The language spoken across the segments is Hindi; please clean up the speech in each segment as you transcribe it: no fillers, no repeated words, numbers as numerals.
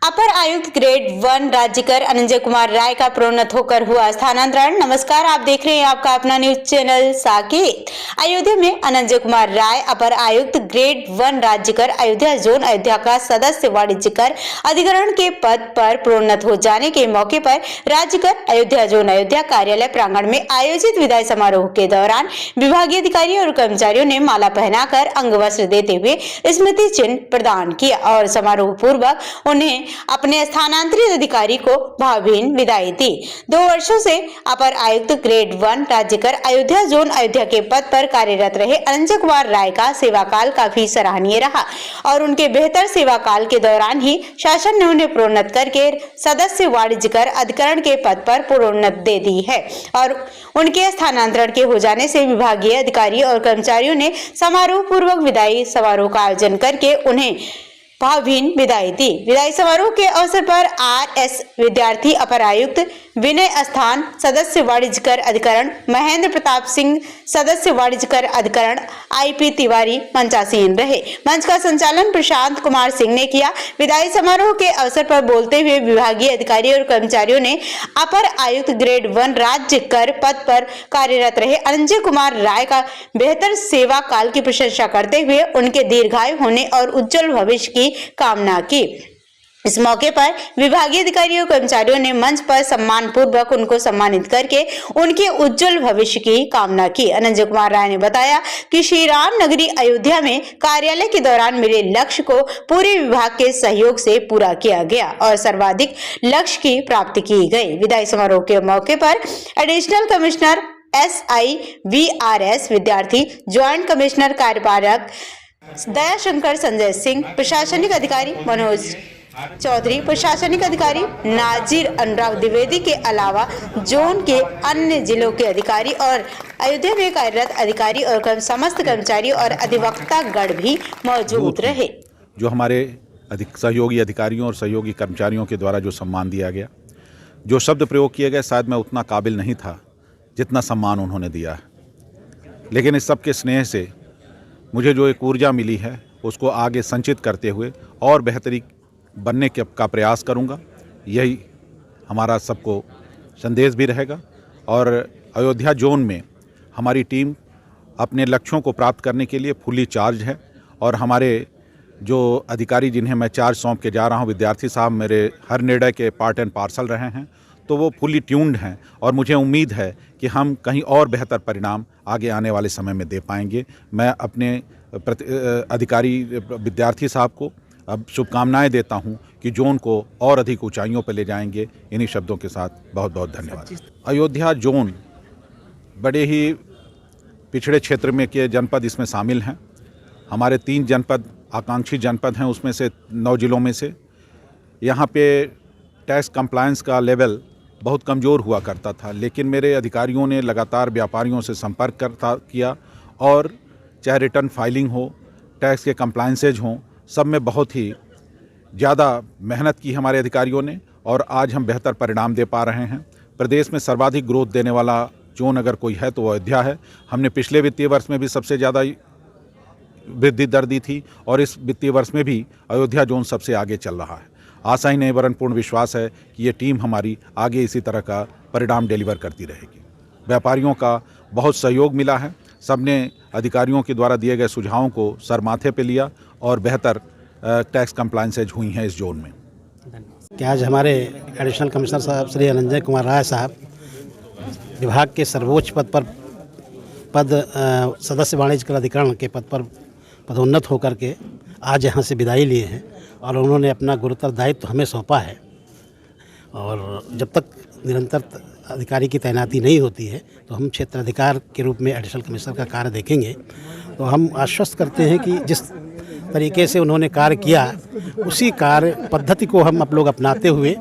अपर आयुक्त ग्रेड 1 राज्यकर अनंजय कुमार राय का प्रोन्नत होकर हुआ स्थानांतरण। नमस्कार, आप देख रहे हैं आपका अपना न्यूज चैनल साकेत। अयोध्या में अनंजय कुमार राय अपर आयुक्त ग्रेड 1 राज्यकर अयोध्या जोन अयोध्या का सदस्य वाणिज्यकर अधिकरण के पद पर प्रोन्नत हो जाने के मौके पर राज्यकर अयोध्या जोन अयोध्या कार्यालय प्रांगण में आयोजित विदाई समारोह के दौरान विभागीय अधिकारियों और कर्मचारियों ने माला पहनाकर अंग वस्त्र देते हुए स्मृति चिन्ह प्रदान किया और समारोह पूर्वक उन्हें अपने स्थानांतरित अधिकारी को भावभीनी विदाई दी। 2 वर्षों से अपर आयुक्त ग्रेड 1 राज्यकर अयोध्या जोन अयोध्या के पद पर कार्यरत रहे अनंजय कुमार राय का सेवा काल काफी सराहनीय रहा और उनके बेहतर सेवा काल के दौरान ही शासन ने उन्हें प्रोन्नत करके सदस्य वाणिज्यकर अधिकरण के पद पर प्रोन्नत दे दी है और उनके स्थानांतरण के हो जाने से विभागीय अधिकारी और कर्मचारियों ने समारोह पूर्वक विदाई समारोह का आयोजन करके उन्हें भावभीनी विदाई दी। विदाई समारोह के अवसर पर आरएस विद्यार्थी अपर आयुक्त विनय स्थान सदस्य वाणिज्यकर अधिकरण, महेंद्र प्रताप सिंह सदस्य वाणिज्यकर अधिकरण, आईपी तिवारी मंचासीन रहे। मंच का संचालन प्रशांत कुमार सिंह ने किया। विदाई समारोह के अवसर पर बोलते हुए विभागीय अधिकारी और कर्मचारियों ने अपर आयुक्त ग्रेड 1 राज्यकर पद पर कार्यरत रहे अनंजय कुमार राय का बेहतर सेवा काल की प्रशंसा करते हुए उनके दीर्घायु होने और उज्जवल भविष्य की कामना की। इस मौके पर विभागीय अधिकारियों और कर्मचारियों ने मंच पर सम्मान पूर्वक उनको सम्मानित करके उनके उज्जवल भविष्य की कामना की। अनंजय कुमार राय ने बताया कि श्री राम नगरी अयोध्या में कार्यालय के दौरान मिले लक्ष्य को पूरे विभाग के सहयोग से पूरा किया गया और सर्वाधिक लक्ष्य की प्राप्ति की गई। विदाई समारोह के मौके पर एडिशनल कमिश्नर SIVRS विद्यार्थी, ज्वाइंट कमिश्नर कार्यपालक दयाशंकर संजय सिंह, प्रशासनिक अधिकारी मनोज चौधरी, प्रशासनिक अधिकारी नाजिर अनुराग द्विवेदी के अलावा जोन के अन्य जिलों के अधिकारी और अयोध्या में कार्यरत अधिकारी और समस्त कर्मचारी और अधिवक्ता गण भी मौजूद रहे। जो हमारे सहयोगी अधिकारियों और सहयोगी कर्मचारियों के द्वारा जो सम्मान दिया गया, जो शब्द प्रयोग किए गए, शायद मैं उतना काबिल नहीं था जितना सम्मान उन्होंने दिया है, लेकिन इस सब के स्नेह से मुझे जो एक ऊर्जा मिली है उसको आगे संचित करते हुए और बेहतरी बनने का प्रयास करूंगा। यही हमारा सबको संदेश भी रहेगा और अयोध्या जोन में हमारी टीम अपने लक्ष्यों को प्राप्त करने के लिए फुली चार्ज है और हमारे जो अधिकारी जिन्हें मैं चार्ज सौंप के जा रहा हूं, विद्यार्थी साहब मेरे हर निर्णय के पार्ट एंड पार्सल रहे हैं, तो वो फुली ट्यून्ड हैं और मुझे उम्मीद है कि हम कहीं और बेहतर परिणाम आगे आने वाले समय में दे पाएंगे। मैं अपने अधिकारी विद्यार्थी साहब को अब शुभकामनाएं देता हूं कि जोन को और अधिक ऊंचाइयों पर ले जाएंगे। इन्हीं शब्दों के साथ बहुत बहुत धन्यवाद। अयोध्या जोन बड़े ही पिछड़े क्षेत्र में के जनपद इसमें शामिल हैं। हमारे 3 जनपद आकांक्षी जनपद हैं, उसमें से 9 जिलों में से यहाँ पे टैक्स कंप्लायंस का लेवल बहुत कमज़ोर हुआ करता था, लेकिन मेरे अधिकारियों ने लगातार व्यापारियों से संपर्क किया और चाहे रिटर्न फाइलिंग हो, टैक्स के कंप्लायंसेज हों, सब में बहुत ही ज़्यादा मेहनत की हमारे अधिकारियों ने और आज हम बेहतर परिणाम दे पा रहे हैं। प्रदेश में सर्वाधिक ग्रोथ देने वाला जोन अगर कोई है तो वो अयोध्या है। हमने पिछले वित्तीय वर्ष में भी सबसे ज़्यादा वृद्धि दर दी थी और इस वित्तीय वर्ष में भी अयोध्या जोन सबसे आगे चल रहा है। आशा ही नहीं वरन पूर्ण विश्वास है कि ये टीम हमारी आगे इसी तरह का परिणाम डिलीवर करती रहेगी। व्यापारियों का बहुत सहयोग मिला है, सबने अधिकारियों के द्वारा दिए गए सुझावों को सर माथे पे लिया और बेहतर टैक्स कंप्लायंसेज हुई हैं इस जोन में। क्या आज हमारे एडिशनल कमिश्नर साहब श्री अनंजय कुमार राय साहब विभाग के सर्वोच्च पद सदस्य वाणिज्यकर अधिकरण के पद पर पदोन्नत होकर के आज यहाँ से विदाई लिए हैं और उन्होंने अपना गुरुतर दायित्व हमें सौंपा है और जब तक निरंतर अधिकारी की तैनाती नहीं होती है तो हम क्षेत्राधिकार के रूप में एडिशनल कमिश्नर का कार्य देखेंगे। तो हम आश्वस्त करते हैं कि जिस तरीके से उन्होंने कार्य किया उसी कार्य पद्धति को हम आप लोग अपनाते हुए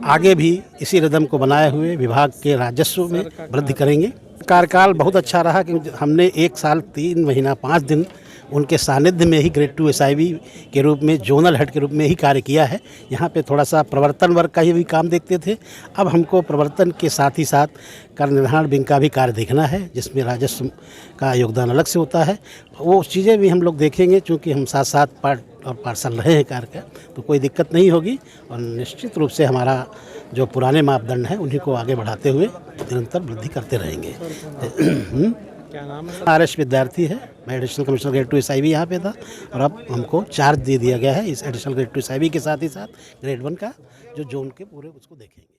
आगे भी इसी रिदम को बनाए हुए विभाग के राजस्व में वृद्धि करेंगे। कार्यकाल बहुत अच्छा रहा कि हमने 1 साल 3 महीना 5 दिन उनके सानिध्य में ही ग्रेड 2 SIV के रूप में जोनल हेड के रूप में ही कार्य किया है। यहाँ पे थोड़ा सा प्रवर्तन वर्ग का ही भी काम देखते थे, अब हमको प्रवर्तन के साथ ही साथ कर निर्धारण विंग का भी कार्य देखना है जिसमें राजस्व का योगदान अलग से होता है। वो चीज़ें भी हम लोग देखेंगे, चूँकि हम साथ साथ और पार्सल रहे हैं कार्य का, तो कोई दिक्कत नहीं होगी और निश्चित रूप से हमारा जो पुराने मापदंड हैं उन्हीं को आगे बढ़ाते हुए निरंतर वृद्धि करते रहेंगे। क्या नाम है? आरएस विद्यार्थी है, मैं एडिशनल कमिश्नर ग्रेड 2 SIB यहाँ पे था और अब हमको चार्ज दे दिया गया है इस एडिशनल ग्रेड 2 SIB के साथ ही साथ ग्रेड 1 का जो जोन के पूरे उसको देखेंगे।